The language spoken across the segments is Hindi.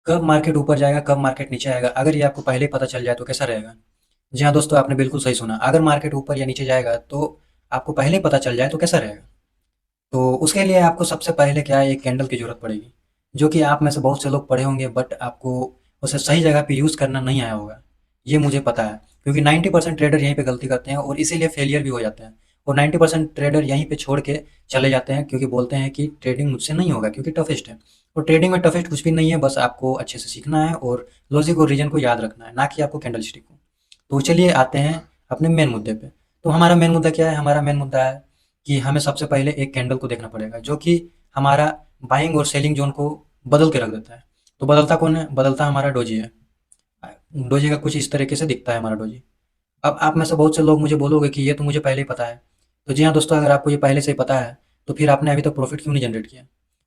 कब मार्केट ऊपर जाएगा, कब मार्केट नीचे आएगा, अगर ये आपको पहले ही पता चल जाए तो कैसा रहेगा? जी हाँ दोस्तों, आपने बिल्कुल सही सुना। अगर मार्केट ऊपर या नीचे जाएगा तो आपको पहले ही पता चल जाए तो कैसा रहेगा? तो उसके लिए आपको सबसे पहले क्या है, एक कैंडल की ज़रूरत पड़ेगी, जो कि आप में से बहुत से लोग पढ़े होंगे बट आपको उसे सही जगह पे यूज़ करना नहीं आया होगा। ये मुझे पता है, क्योंकि 90% ट्रेडर यहीं पे गलती करते हैं और इसीलिए फेलियर भी हो जाते हैं। और 90% ट्रेडर यहीं पे छोड़ के चले जाते हैं, क्योंकि बोलते हैं कि ट्रेडिंग मुझसे नहीं होगा क्योंकि टफेस्ट है। और ट्रेडिंग में टफेस्ट कुछ भी नहीं है, बस आपको अच्छे से सीखना है और लॉजिक और रीजन को याद रखना है, ना कि आपको कैंडल स्टिक को। तो चलिए आते हैं अपने मेन मुद्दे पे। तो हमारा मेन मुद्दा क्या है? हमारा मेन मुद्दा है कि हमें सबसे पहले एक कैंडल को देखना पड़ेगा, जो कि हमारा बाइंग और सेलिंग जोन को बदल के रख देता है। तो बदलता कौन है? बदलता हमारा डोजी है। डोजी का कुछ इस तरीके से दिखता है हमारा डोजी। अब आप में से बहुत से लोग मुझे बोलोगे कि ये तो मुझे पहले ही पता है। तो जी हाँ दोस्तों, अगर आपको ये पहले से ही पता है तो फिर आपने अभी तक प्रॉफिट क्यों नहीं जनरेट किया?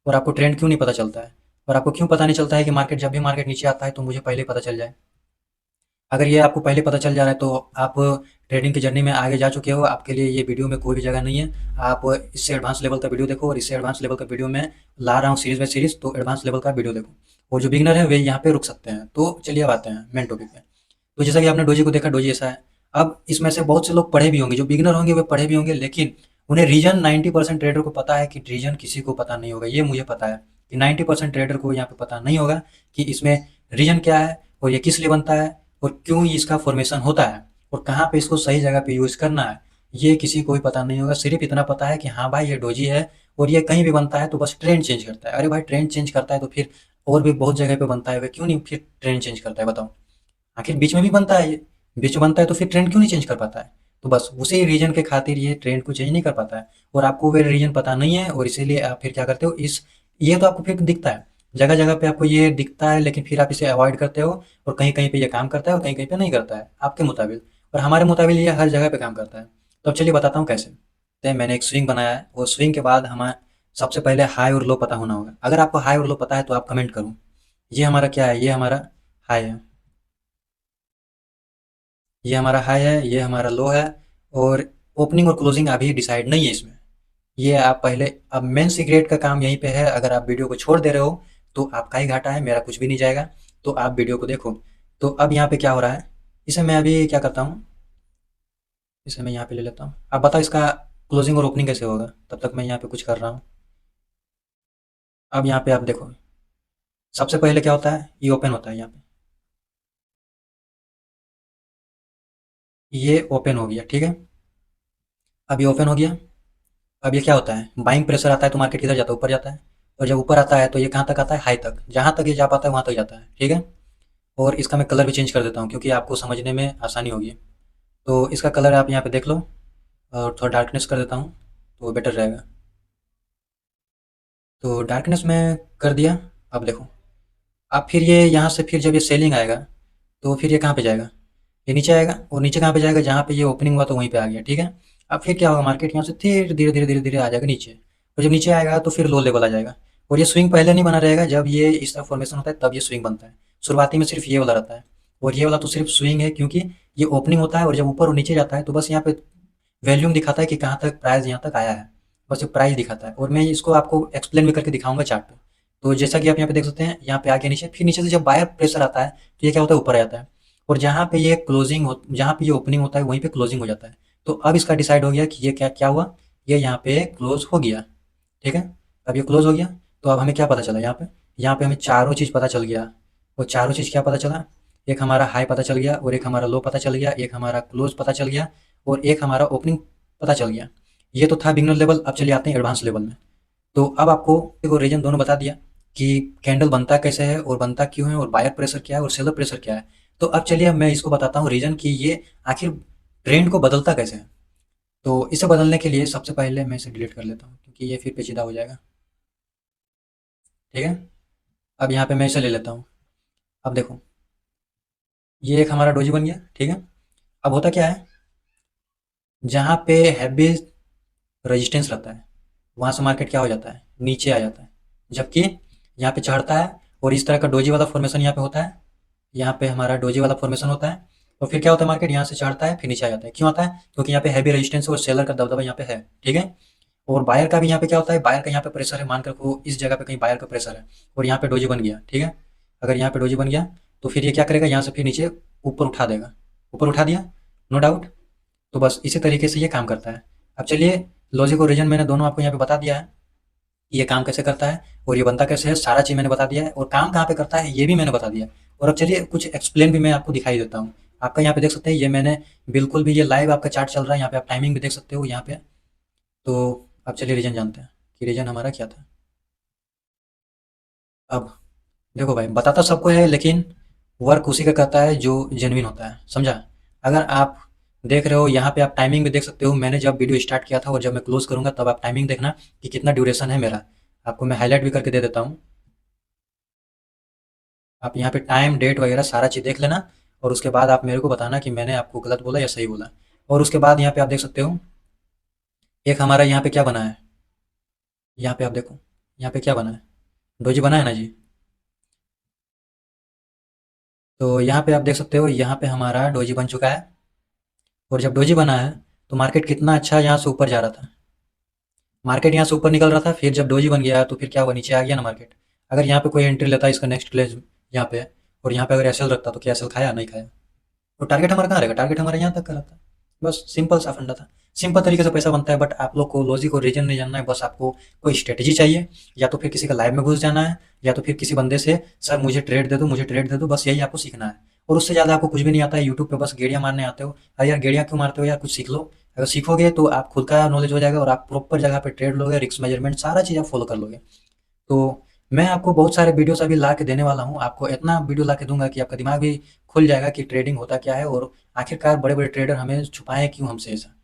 और आपको ट्रेंड क्यों नहीं पता चलता है? और आपको क्यों पता नहीं चलता है कि मार्केट, जब भी मार्केट नीचे आता है तो मुझे पहले पता चल जाए? अगर ये आपको पहले पता चल जा रहा है तो आप ट्रेडिंग की जर्नी में आगे जा चुके हो, आपके लिए ये वीडियो में कोई भी जगह नहीं है। आप इससे एडवांस लेवल का वीडियो देखो, और इससे एडवांस लेवल का वीडियो मैं ला रहा हूँ सीरीज बाय सीरीज, तो एडवांस लेवल का वीडियो देखो। और जो बिगिनर है वे यहाँ पे रुक सकते हैं। तो चलिए अब आते हैं मेन टॉपिक पे। तो जैसा कि आपने डोजी को देखा, डोजी ऐसा है। अब इसमें से बहुत से लोग पढ़े भी होंगे, जो बिगिनर होंगे वे पढ़े भी होंगे, लेकिन उन्हें रीजन 90% ट्रेडर को पता है कि रीजन किसी को पता नहीं होगा। ये मुझे पता है कि 90% ट्रेडर को यहाँ पे पता नहीं होगा कि इसमें रीजन क्या है, और ये किस लिए बनता है, और क्यों इसका फॉर्मेशन होता है, और कहाँ पे इसको सही जगह पे यूज़ करना है। ये किसी को भी पता नहीं होगा। सिर्फ इतना पता है कि हाँ भाई ये डोजी है, और ये कहीं भी बनता है तो बस ट्रेंड चेंज करता है। अरे भाई, ट्रेंड चेंज करता है तो फिर और भी बहुत जगह पे बनता है, वे क्यों नहीं फिर ट्रेंड चेंज करता है? बताओ। आखिर बीच में भी बनता है ये, बीच में बनता है तो फिर ट्रेंड क्यों नहीं चेंज कर पाता है? तो बस उसी रीजन के खातिर ये ट्रेंड को चेंज नहीं कर पाता है। और आपको वो रीजन पता नहीं है, और इसीलिए आप फिर क्या करते हो, इस ये तो आपको फिर दिखता है, जगह जगह पे आपको ये दिखता है, लेकिन फिर आप इसे अवॉइड करते हो। और कहीं कहीं पे ये काम करता है और कहीं कहीं पे नहीं करता है आपके मुताबिक। और हमारे मुताबिक ये हर जगह पे काम करता है। तो अब चलिए बताता हूँ कैसे। तो मैंने एक स्विंग बनाया है, और स्विंग के बाद हमें सबसे पहले हाई और लो पता होना होगा। अगर आपको हाई और लो पता है तो आप कमेंट करो। ये हमारा क्या है? ये हमारा हाई है, ये हमारा हाई है, ये हमारा लो है। और ओपनिंग और क्लोजिंग अभी डिसाइड नहीं है इसमें। ये आप पहले, अब मेन सीक्रेट का काम यहीं पे है। अगर आप वीडियो को छोड़ दे रहे हो तो आपका ही घाटा है, मेरा कुछ भी नहीं जाएगा। तो आप वीडियो को देखो। तो अब यहाँ पे क्या हो रहा है, इसे मैं अभी क्या करता हूँ, इसे मैं यहाँ पे ले लेता हूँ। आप बताओ इसका क्लोजिंग और ओपनिंग कैसे होगा? तब तक मैं यहाँ पे कुछ कर रहा हूँ। अब यहाँ पे आप देखो, सबसे पहले क्या होता है, ये ओपन होता है यहाँ पे। ये ओपन हो गया, ठीक है। अब ये ओपन हो गया। अब ये क्या होता है, बाइंग प्रेशर आता है तो मार्केट किधर जाता है? ऊपर जाता है। और जब ऊपर आता है तो ये कहाँ तक आता है? हाई तक। जहाँ तक ये जा पाता है वहाँ तक जाता है, ठीक है। और इसका मैं कलर भी चेंज कर देता हूँ क्योंकि आपको समझने में आसानी होगी। तो इसका कलर आप यहाँ पे देख लो, और थोड़ा डार्कनेस कर देता हूँ तो बेटर रहेगा। तो डार्कनेस में कर दिया। अब देखो, अब फिर ये यहाँ से फिर जब ये सेलिंग आएगा तो फिर ये कहाँ पे जाएगा? ये नीचे आएगा। और नीचे कहाँ पे जाएगा? जहाँ पे ये ओपनिंग हुआ तो वहीं पे आ गया, ठीक है। अब फिर क्या होगा, मार्केट यहाँ से धीरे धीरे धीरे धीरे धीरे आ जाएगा नीचे। और जब नीचे आएगा तो फिर लो लेवल आ जाएगा। और ये स्विंग पहले नहीं बना रहेगा, जब ये इस तरह फॉर्मेशन होता है तब ये स्विंग बनता है। शुरुआती में सिर्फ ये वाला रहता है। और ये वाला तो सिर्फ स्विंग है, क्योंकि ये ओपनिंग होता है और जब ऊपर और नीचे जाता है तो बस यहाँ पे वैल्यूम दिखाता है कि कहाँ तक प्राइस यहाँ तक आया है। बस ये प्राइस दिखाता है, और मैं इसको आपको एक्सप्लेन भी करके दिखाऊंगा चार्ट पे। तो जैसा कि आप यहाँ पे देख सकते हैं, यहाँ पे आगे नीचे, फिर नीचे से जब बायर प्रेशर आता है तो ये क्या होता है, ऊपर आ जाता है। और जहाँ पे ये क्लोजिंग हो, जहाँ पे ये ओपनिंग होता है वहीं पे क्लोजिंग हो जाता है। तो अब इसका डिसाइड हो गया कि ये क्या क्या हुआ, ये यहाँ पे क्लोज हो गया, ठीक है। अब ये क्लोज हो गया। तो अब हमें क्या पता चला यहाँ पे हमें चारों चीज़ पता चल गया। वो चारों चीज़ क्या पता चला, एक हमारा हाई पता चल गया, और एक हमारा लो पता चल गया, एक हमारा क्लोज पता चल गया, और एक हमारा ओपनिंग पता चल गया। ये तो था बिगनर लेवल। अब चलिए आते हैं एडवांस लेवल में। तो अब आपको देखो, रीजन दोनों बता दिया कि कैंडल बनता कैसे है और बनता क्यों है, और बायर प्रेशर क्या है और सेलर प्रेशर क्या है। तो अब चलिए अब मैं इसको बताता हूँ रीजन कि ये आखिर ट्रेंड को बदलता कैसे है। तो इसे बदलने के लिए सबसे पहले मैं इसे डिलीट कर लेता हूँ, क्योंकि ये फिर पेचीदा हो जाएगा, ठीक है। अब यहाँ पे मैं इसे ले लेता हूँ। अब देखो, ये एक हमारा डोजी बन गया, ठीक है। अब होता क्या है, जहाँ पे हैवी रेजिस्टेंस रहता है वहाँ से मार्केट क्या हो जाता है, नीचे आ जाता है। जबकि यहाँ पे चढ़ता है, और इस तरह का डोजी वाला फॉर्मेशन यहाँ पे होता है। यहाँ पे हमारा डोजी वाला फॉर्मेशन होता है। और फिर क्या होता है, मार्केट यहाँ से चढ़ता है फिर नीचे आ जाता है। क्यों आता है? क्योंकि यहाँ पे हैवी रेजिस्टेंस और सेलर का दबदबा यहाँ पे है, ठीक है। और बायर का भी यहाँ पे क्या होता है, बायर का यहाँ पे प्रेशर है, मान कर को इस जगह पे कहीं बायर का प्रेशर है, और यहाँ पे डोजी बन गया, ठीक है। अगर यहाँ पे डोजी बन गया तो फिर ये क्या करेगा, यहाँ से फिर नीचे ऊपर उठा देगा, ऊपर उठा दिया, नो डाउट। तो बस इसी तरीके से ये काम करता है। अब चलिए, लॉजिक और रीजन मैंने दोनों आपको यहाँ पे बता दिया है, ये काम कैसे करता है और ये बनता कैसे है, सारा चीज़ मैंने बता दिया है, और काम कहाँ पे करता है ये भी मैंने बता दिया है। और अब चलिए कुछ एक्सप्लेन भी मैं आपको दिखाई देता हूँ। आपका यहाँ पे देख सकते हैं, ये मैंने बिल्कुल भी ये लाइव आपका चार्ट चल रहा है, यहाँ पे आप टाइमिंग भी देख सकते हो यहाँ पे। तो अब चलिए रीजन जानते हैं कि रीजन हमारा क्या था। अब देखो भाई, बताता सबको है लेकिन वर्क उसी का करता है जो जेन्युइन होता है, समझा। अगर आप देख रहे हो यहाँ पे, आप टाइमिंग भी देख सकते हो, मैंने जब वीडियो स्टार्ट किया था और जब मैं क्लोज करूंगा तब आप टाइमिंग देखना कि कितना ड्यूरेशन है मेरा। आपको मैं हाईलाइट भी करके दे देता हूँ। आप यहाँ पे टाइम डेट वगैरह सारा चीज़ देख लेना, और उसके बाद आप मेरे को बताना कि मैंने आपको गलत बोला या सही बोला। और उसके बाद यहाँ पे आप देख सकते हो, एक हमारा यहाँ पे क्या बना है, यहाँ पे आप देखो, यहाँ पे क्या बना है, डोजी बना है ना जी। तो यहाँ पे आप देख सकते हो, यहाँ पे हमारा डोजी बन चुका है। और जब डोजी बना है तो मार्केट कितना अच्छा यहाँ से ऊपर जा रहा था, मार्केट यहाँ से ऊपर निकल रहा था, फिर जब डोजी बन गया तो फिर क्या हुआ, नीचे आ गया ना मार्केट। अगर यहाँ पे कोई एंट्री लेता है इसका नेक्स्ट क्लेज यहाँ पे, और यहाँ पे अगर एसएल रखता तो क्या एसएल खाया, नहीं खाया। तो टारगेट हमारा कहाँ रहेगा, टारगेट हमारा यहाँ तक का रहता है। बस सिंपल सा फंडा था, सिंपल तरीके से पैसा बनता है। बट आप लोग को लॉजिक और रीजन नहीं जानना है, बस आपको कोई स्ट्रेटजी चाहिए, या तो फिर किसी का लाइव में घुस जाना है, या तो फिर किसी बंदे से सर मुझे ट्रेड दे दो, मुझे ट्रेड दे दो, बस यही आपको सीखना है। और उससे ज़्यादा आपको कुछ भी नहीं आता है, यूट्यूब पे बस गेड़ियाँ मारने आते हो। अरे यार गेड़ियाँ क्यों मारते हो यार, कुछ सीख लो। अगर सीखोगे तो आप खुद का नॉलेज हो जाएगा, और आप प्रॉपर जगह पे ट्रेड लोगे, रिस्क मेजरमेंट सारा चीज़ आप फॉलो कर लोगे। तो मैं आपको बहुत सारे वीडियोस अभी ला के देने वाला हूँ, आपको इतना वीडियो ला के दूंगा कि आपका दिमाग भी खुल जाएगा कि ट्रेडिंग होता क्या है, और आखिरकार बड़े बड़े ट्रेडर हमें छुपाएं क्यों हमसे ऐसा।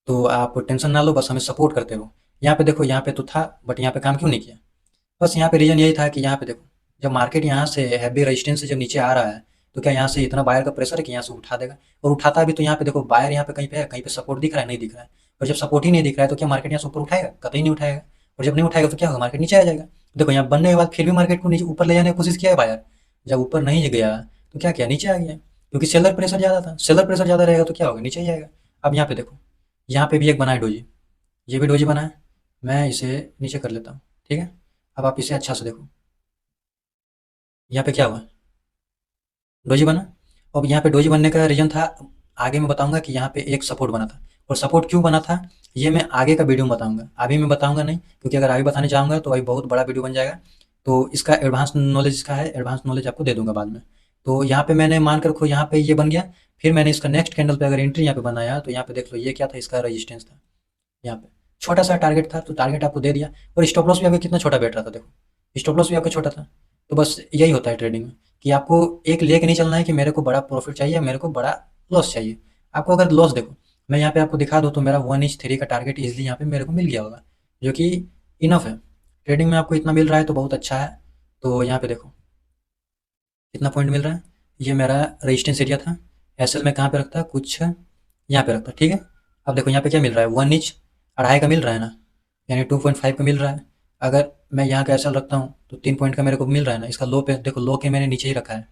तो आप टेंशन ना लो, बस हमें सपोर्ट करते रहो। यहाँ पे देखो, यहाँ पे तो था बट यहाँ पे काम क्यों नहीं किया। बस यहाँ पे रीजन यही था कि यहाँ पे देखो, जब मार्केट यहाँ से हैवी रेजिस्टेंस से जब नीचे आ रहा है, तो क्या यहाँ से इतना बायर का प्रेशर है कि यहाँ से उठा देगा। और उठाता भी तो यहाँ पे देखो, बायर यहाँ पे कहीं पे है, कहीं पे सपोर्ट दिख रहा है, नहीं दिख रहा है। और जब सपोर्ट ही नहीं दिख रहा है तो क्या मार्केट यहाँ से ऊपर उठाएगा, कतई नहीं उठाएगा। और जब नहीं उठाएगा तो क्या होगा, मार्केट नीचे आ जाएगा। देखो यहाँ बनने के बाद फिर भी मार्केट को नीचे ऊपर ले जाने की कोशिश किया है बायर, जब ऊपर नहीं गया तो क्या किया, नीचे आ गया, क्योंकि सेलर प्रेशर ज़्यादा था। सेलर प्रेशर ज़्यादा रहेगा तो क्या होगा, नीचे ही आएगा। अब यहाँ पे देखो, यहाँ पे भी एक बना है डोजी, ये भी डोजी बना है। मैं इसे नीचे कर लेता हूँ, ठीक है। अब आप इसे अच्छा से देखो, यहाँ पे क्या हुआ, डोजी बना। अब यहाँ पे डोजी बनने का रीज़न था, आगे मैं बताऊंगा कि यहाँ पे एक सपोर्ट बना था। और सपोर्ट क्यों बना था ये मैं आगे का वीडियो में बताऊंगा, अभी मैं बताऊंगा नहीं, क्योंकि अगर अभी बताने जाऊंगा तो अभी बहुत बड़ा वीडियो बन जाएगा। तो इसका एडवांस नॉलेज इसका है, एडवांस नॉलेज आपको दे दूंगा बाद में। तो यहाँ पे मैंने मान कर रखो, यहाँ पे ये बन गया। फिर मैंने इसका नेक्स्ट कैंडल पे अगर एंट्री यहाँ पे बनाया तो यहाँ पे देख लो, ये क्या था, इसका रजिस्टेंस था। यहाँ पे छोटा सा टारगेट था, तो टारगेट आपको दे दिया। और स्टॉप लॉस भी आपका कितना छोटा बैठ रहा था, देखो स्टॉप लॉस भी आपका छोटा था। तो बस यही होता है ट्रेडिंग में, कि आपको एक लेके नहीं चलना है कि मेरे को बड़ा प्रॉफिट चाहिए, मेरे को बड़ा लॉस चाहिए। आपको अगर लॉस देखो, मैं यहाँ पे आपको दिखा दूँ तो मेरा 1/3 का टारगेट इजिली यहाँ पे मेरे को मिल गया होगा, जो कि इनफ है। ट्रेडिंग में आपको इतना मिल रहा है तो बहुत अच्छा है। तो यहाँ पे देखो कितना पॉइंट मिल रहा है, ये मेरा रेजिस्टेंस एरिया था। एसएल में कहाँ पे रखता, कुछ यहाँ पे रखता, ठीक है। अब देखो यहाँ पे क्या मिल रहा है, 1 इंच 2.5 का मिल रहा है ना, यानी 2.5 का मिल रहा है। अगर मैं यहाँ का एसएल रखता हूँ तो 3 पॉइंट का मेरे को मिल रहा है ना। इसका लो पे देखो, लो के मैंने नीचे ही रखा है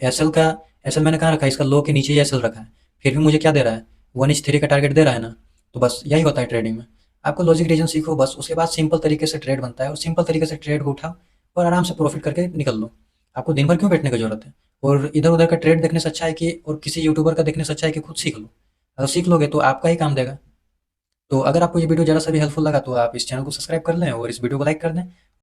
एसएल का। एसएल मैंने कहाँ रखा है, इसका लो के नीचे ही एसएल रखा है। फिर भी मुझे क्या दे रहा है, 1/3 का टारगेट दे रहा है ना। तो बस यही होता है ट्रेडिंग में। आपको लॉजिक रीजन सीखो बस, उसके बाद सिंपल तरीके से ट्रेड बनता है, और सिंपल तरीके से ट्रेड को उठाओ और आराम से प्रॉफिट करके निकल लो। आपको दिन भर क्यों बैठने की जरूरत है, और इधर उधर का ट्रेड देखने से अच्छा है कि, और किसी यूट्यूबर का देखने से अच्छा है कि खुद सीख लो। अगर सीख लोगे तो आपका ही काम देगा। तो अगर आपको ये वीडियो ज़रा सा भी हेल्पफुल लगा तो आप इस चैनल को सब्सक्राइब कर लें और इस वीडियो को लाइक कर दें।